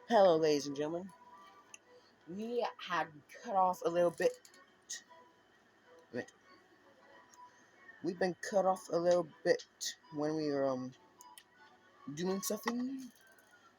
Hello, ladies and gentlemen. We had cut off a little bit. We've been cut off a little bit when we were doing something.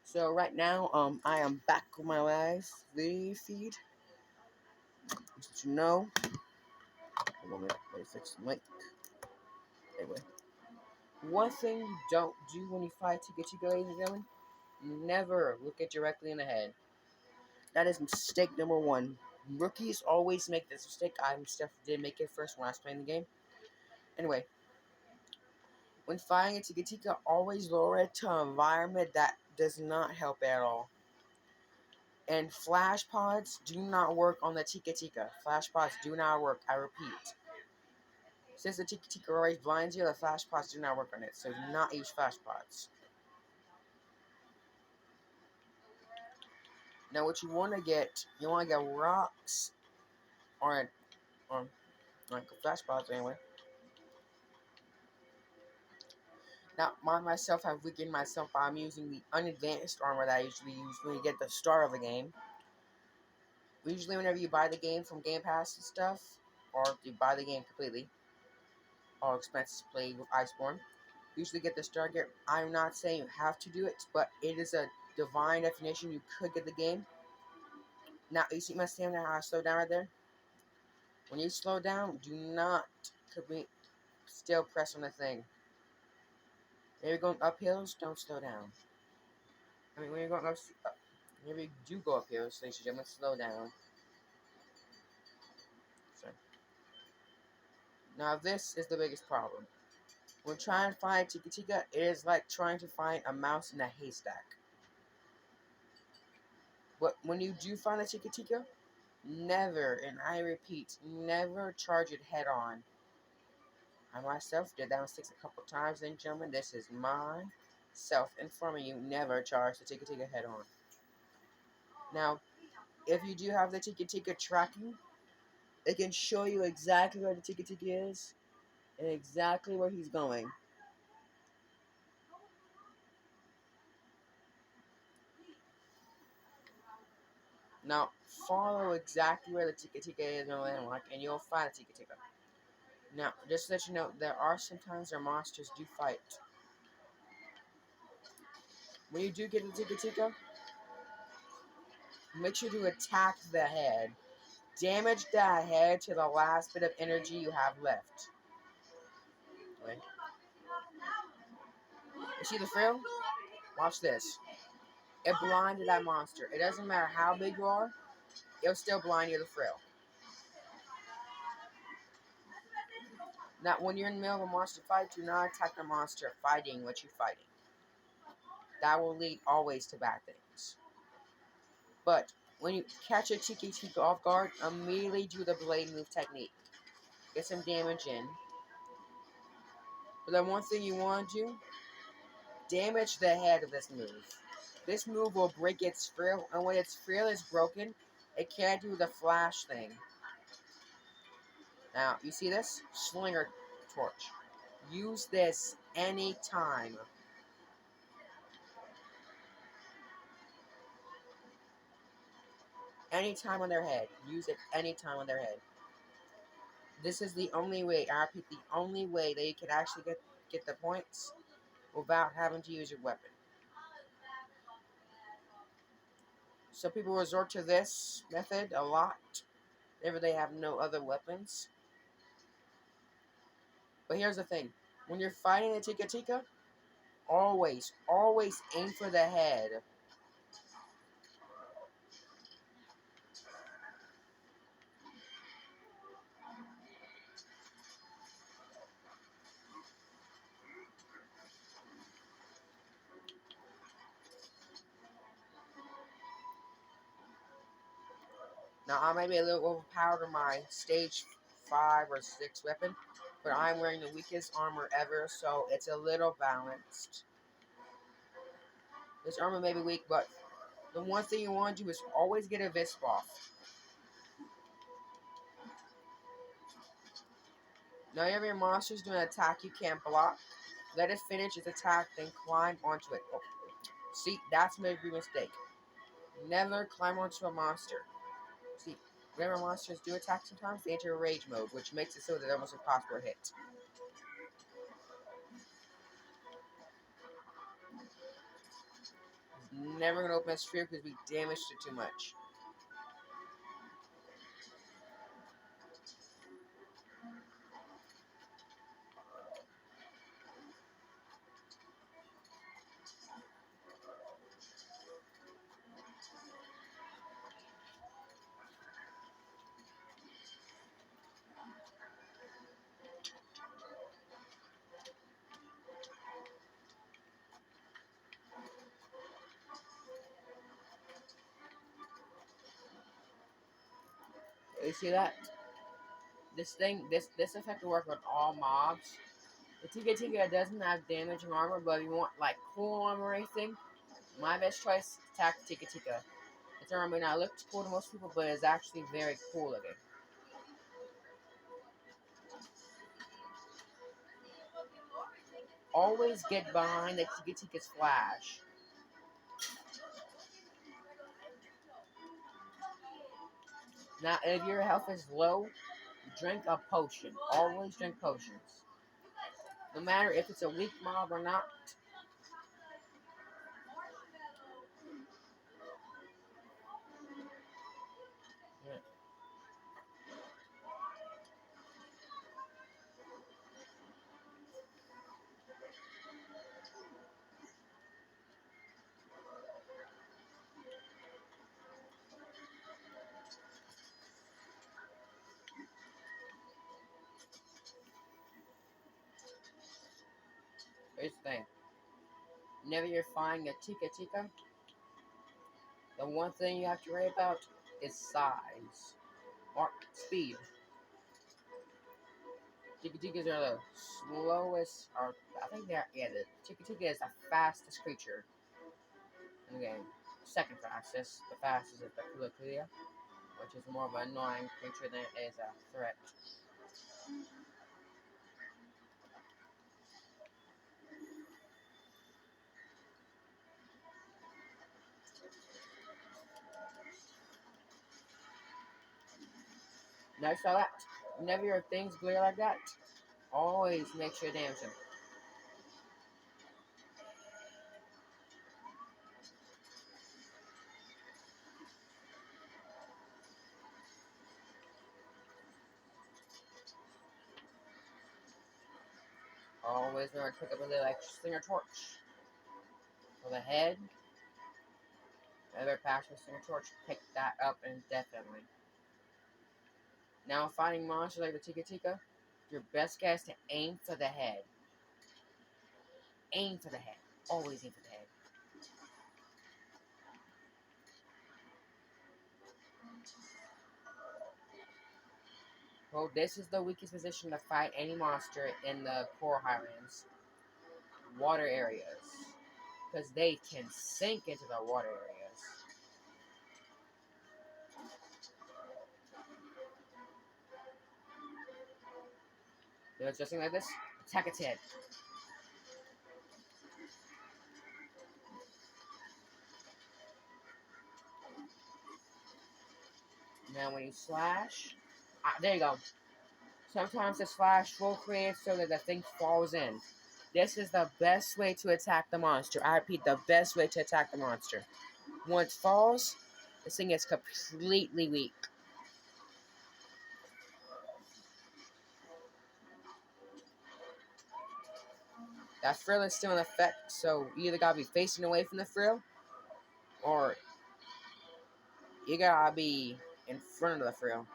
So right now, I am back with my live video feed. Just to know. Hold on a minute, let me fix the mic. Anyway, one thing you don't do when you fight tuikutika, ladies and gentlemen, never look it directly in the head. That is mistake number one. Rookies always make this mistake. I myself did make it first when I was playing the game. Anyway, when firing a tuikutika, always lower it to an environment that does not help at all. And flash pods do not work on the tuikutika. Flash pods do not work, I repeat. Since the tuikutika always blinds you, the flash pods do not work on it, so do not use flash pods. Now what you want to get rocks or like flash pods anyway. Now, I myself have weakened myself by using the unadvanced armor that I usually use when you get the start of the game. Usually whenever you buy the game from Game Pass and stuff, or you buy the game completely, all expenses paid with Iceborne, usually get the start gear. I'm not saying you have to do it, but it is a divine definition. You could get the game. Now, you see my stamina, how I slow down right there? When you slow down, do not still press on the thing. When you're going up hills, don't slow down. I mean, when you're going up, whenever you do go up hills, ladies and gentlemen, slow down. So, now this is the biggest problem. When trying to find tuikutika, it is like trying to find a mouse in a haystack. But when you do find a tuikutika, never, and I repeat, never charge it head on. I myself did that mistake a couple times, ladies and gentlemen. This is myself informing you, never charge the tuikutika head on. Now, if you do have the tuikutika tracking, it can show you exactly where the tuikutika is and exactly where he's going. Now, follow exactly where the tuikutika is in the landmark, and you'll find the tuikutika. Now, just to let you know, there are sometimes their monsters do fight. When you do get the tuikutika, make sure to attack the head. Damage that head to the last bit of energy you have left. Okay. You see the frill? Watch this. It blinded that monster. It doesn't matter how big you are, it'll still blind you to the frill. Now, when you're in the middle of a monster fight, do not attack the monster fighting what you're fighting. That will lead always to bad things. But when you catch a tuikutika off guard, immediately do the blade move technique. Get some damage in. But then one thing you want to do, damage the head of this move. This move will break its frill, and when its frill is broken, it can't do the flash thing. Now, you see this? Slinger torch. Use this anytime. Anytime on their head. Use it anytime on their head. This is the only way, I repeat, the only way that you can actually get the points without having to use your weapon. Some people resort to this method a lot whenever they have no other weapons. But here's the thing. When you're fighting the tuikutika, always aim for the head. Now, I may be a little overpowered on my stage 5 or 6 weapon, but I'm wearing the weakest armor ever, so it's a little balanced. This armor may be weak, but the one thing you want to do is always get a Visp off. Now, if your monster's doing an attack you can't block, let it finish its attack, then climb onto it. Oh, see, that's my big mistake. Never climb onto a monster. See, whenever monsters do attack sometimes, they enter rage mode, which makes it so that they're almost impossible to hit. He's never going to open a sphere because we damaged it too much. You see that? This effect will work on all mobs. The Tika doesn't have damaging armor, but if you want like cool armor or anything, my best choice, attack Tika. Its armor may not look cool to most people, but it's actually very cool looking. Always get behind the Tika's flash. Now, if your health is low, drink a potion. Always drink potions. No matter if it's a weak mob or not. Yeah. Here's the thing. Whenever you're fighting a Tika, the one thing you have to worry about is size or speed. Tikas are the slowest, or I think they're, yeah, the Tika is the fastest creature in the game. Second fastest. The fastest is the tuikutika, which is more of an annoying creature than it is a threat. Now, so that whenever your things glare like that, always make sure to damage them. Always remember to pick up a little extra stinger torch for the head. Another passion stinger torch, pick that up indefinitely. Now, fighting monsters like the Tika, your best guess to aim for the head. Aim for the head. Always aim for the head. Well, this is the weakest position to fight any monster in the Coral Highlands. Water areas. Because they can sink into the water areas. So it's just like this. Attack its head. Now when you slash, there you go. Sometimes the slash will create so that the thing falls in. This is the best way to attack the monster. I repeat, the best way to attack the monster. Once it falls, this thing is completely weak. That frill is still in effect, so you either gotta be facing away from the frill, or you gotta be in front of the frill.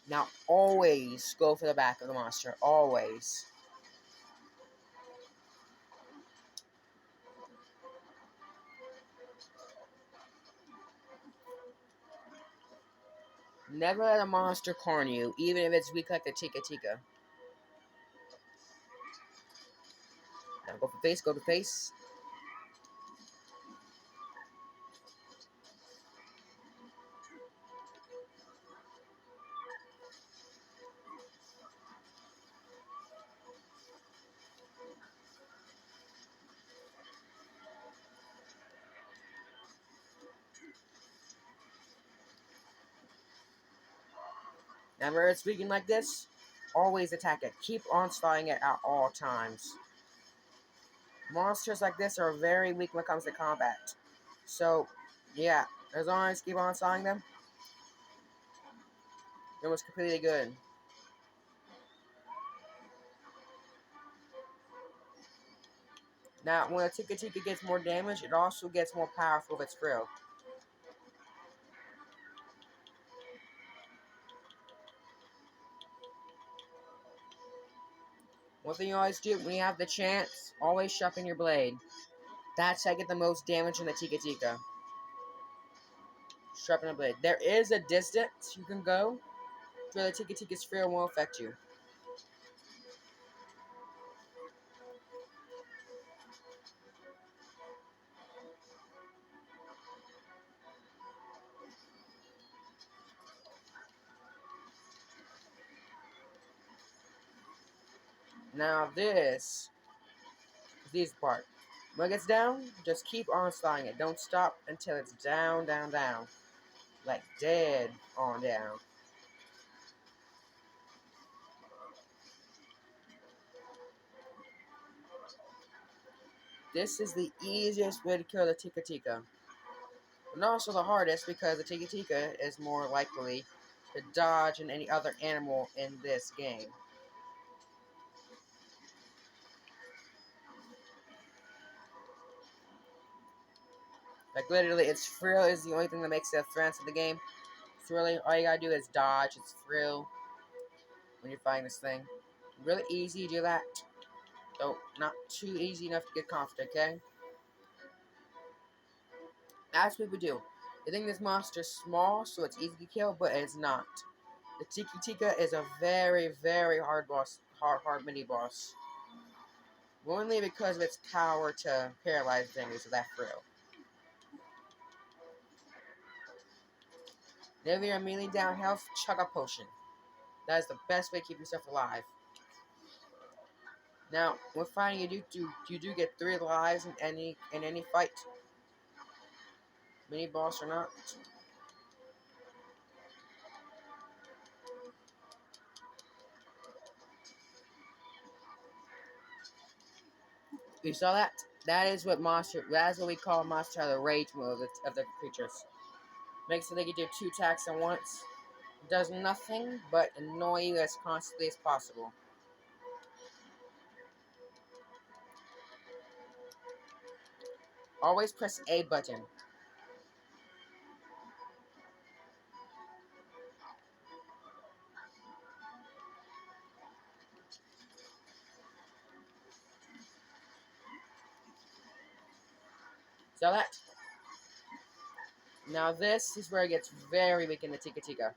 Now, always go for the back of the monster. Always. Never let a monster corner you, even if it's weak like the Tika. Now, go for face, go to face. Whenever it's weakened like this, always attack it. Keep on slaying it at all times. Monsters like this are very weak when it comes to combat. So, yeah, as long as you keep on slaying them, it was completely good. Now, when a tuikutika gets more damage, it also gets more powerful if it's real. One thing you always do when you have the chance, always sharpen your blade. That's how you get the most damage in the tuikutika. Sharpen the blade. There is a distance you can go where the tuikutika's frill won't affect you. Now this is the easy part. When it gets down, just keep on sliding it. Don't stop until it's down, down, down. Like dead on down. This is the easiest way to kill the tuikutika. And also the hardest because the tuikutika is more likely to dodge than any other animal in this game. Like literally, its frill is the only thing that makes it a threat to the game. So really, all you gotta do is dodge its frill when you're fighting this thing. Really easy to do that. Though not too easy enough to get confident, okay? That's what we do. They think this monster's small, so it's easy to kill, but it's not. The tuikutika is a very, very hard boss, hard mini boss. Only because of its power to paralyze things with that frill. Whenever you're immediately down health, chug a potion. That is the best way to keep yourself alive. Now, when fighting, you do get 3 lives in any fight, mini boss or not. You saw that? That is what we call monster the rage mode of the creatures. Makes it they can do 2 attacks at once. Does nothing but annoy you as constantly as possible. Always press A button. So that. Now this is where it gets very weak in the tuikutika.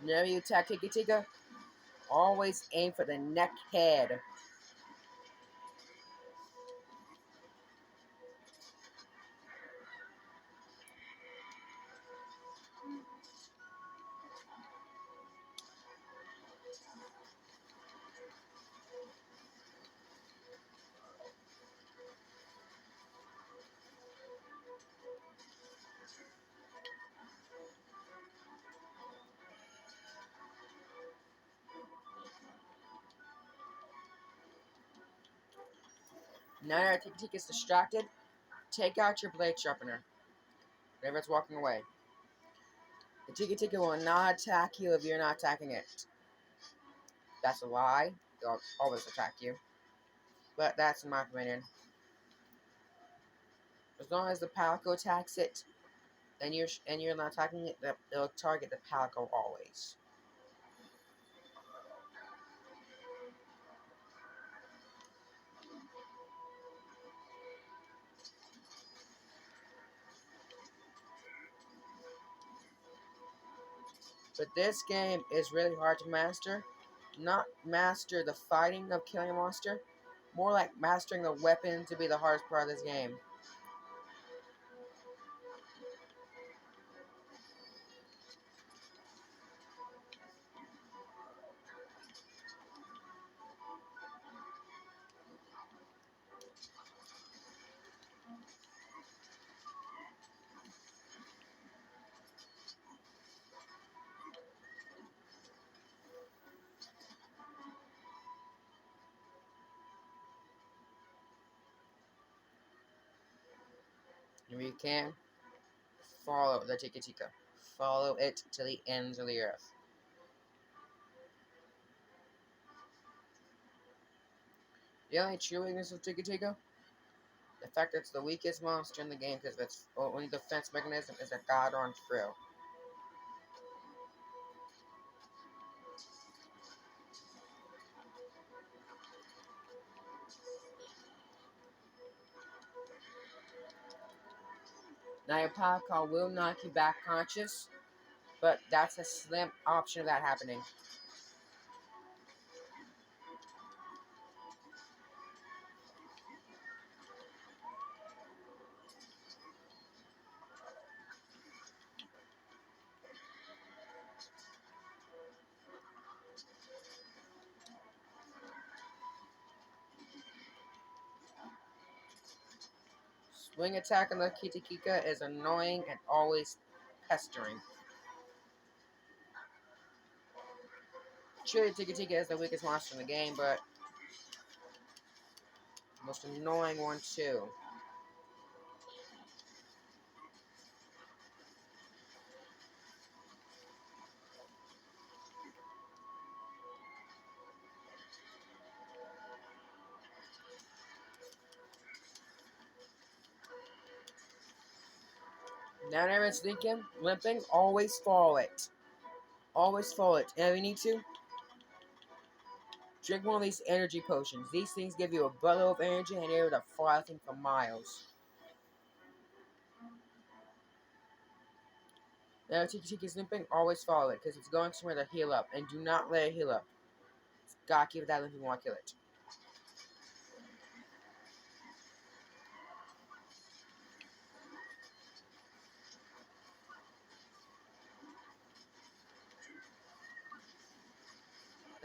Whenever you attack tuikutika, always aim for the neck head. Now that tuikutika is distracted, take out your blade sharpener whenever it's walking away. The tuikutika will not attack you if you're not attacking it. That's a lie. They'll always attack you. But that's in my opinion. As long as the palico attacks it, and you're not attacking it, it'll target the palico always. But this game is really hard to master. Not master the fighting of killing a monster, more like mastering the weapon to be the hardest part of this game. If you can, follow the tuikutika. Follow it to the ends of the earth. The only true weakness of tuikutika, the fact that it's the weakest monster in the game because its only defense mechanism is a god-on thrill. Now your power call will knock you back conscious, but that's a slim option of that happening. Swing attack on the tuikutika is annoying and always pestering. Truly, tuikutika is the weakest monster in the game, but the most annoying one too. Now that everyone's thinking, limping, always follow it. Always follow it. And if you need to, drink one of these energy potions. These things give you a buttload of energy and you're able to fly things for miles. Now, if tuikutika is limping, always follow it because it's going somewhere to heal up. And do not let it heal up. It's gotta keep that limping while I kill it.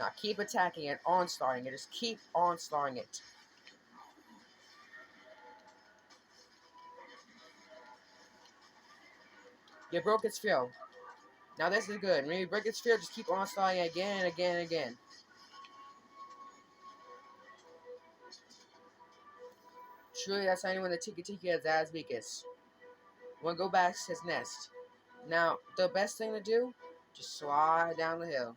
Now keep attacking it, onstarting it. Just keep onstarting it. You broke its field. Now this is good. When you break its field, just keep onstarting it again and again and again. Truly, that's only when the tuikutika is at its weakest. When go back to his nest. Now, the best thing to do, just slide down the hill.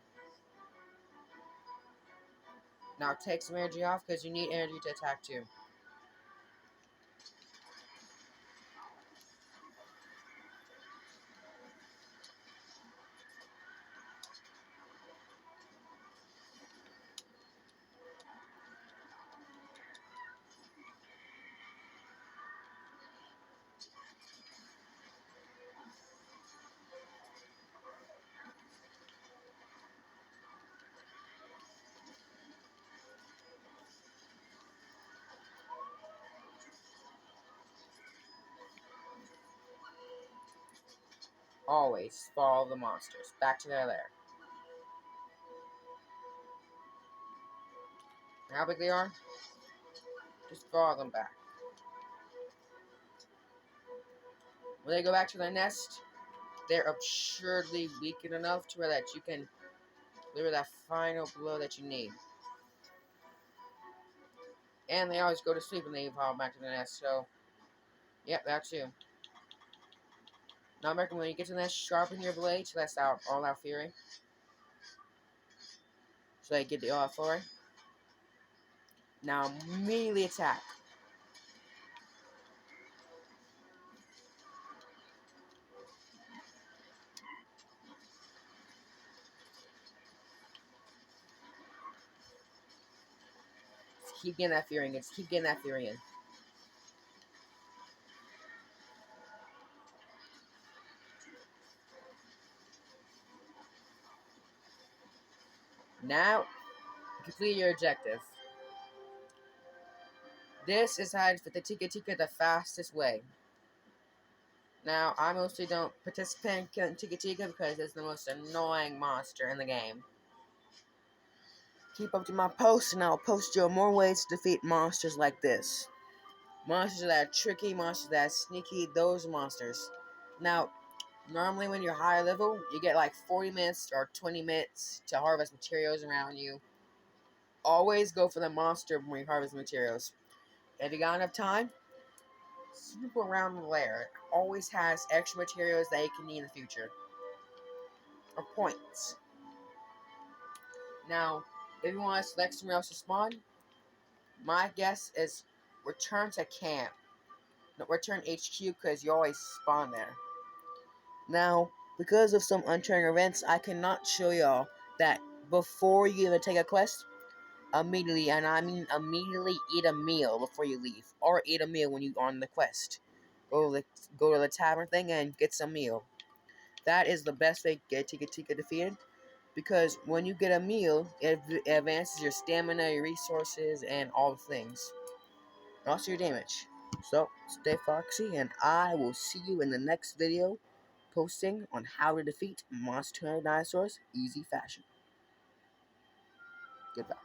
Now take some energy off because you need energy to attack too. Always follow the monsters back to their lair. How big they are, just follow them back. When they go back to their nest, they're absurdly weakened enough to where that you can deliver that final blow that you need. And they always go to sleep when they evolve back to the nest, so yep, that too. Now remember, when you get to the nest, sharpen your blade to let out all out fury. So they get the all out fury. Now immediately attack. Just keep getting that fury in. Just keep getting that fury in. Now, complete your objective. This is how to fit the tuikutika the fastest way. Now, I mostly don't participate in killing tuikutika because it's the most annoying monster in the game. Keep up to my post and I'll post you more ways to defeat monsters like this. Monsters that are tricky, monsters that are sneaky, those monsters. Now, normally when you're higher level, you get like 40 minutes or 20 minutes to harvest materials around you. Always go for the monster when you harvest materials. If you got enough time, super round layer always has extra materials that you can need in the future, or points. Now, if you want to select somewhere else to spawn, my guess is return to camp. No, return HQ because you always spawn there. Now, because of some uncharted events, I cannot show y'all that before you even take a quest, immediately, and I mean immediately, eat a meal before you leave, or eat a meal when you are on the quest. Go to the tavern thing and get some meal. That is the best way to get Tuikutika defeated, because when you get a meal, it advances your stamina, your resources, and all the things. And also your damage. So, stay foxy, and I will see you in the next video posting on how to defeat Monster Hunter dinosaurs easy fashion. Goodbye.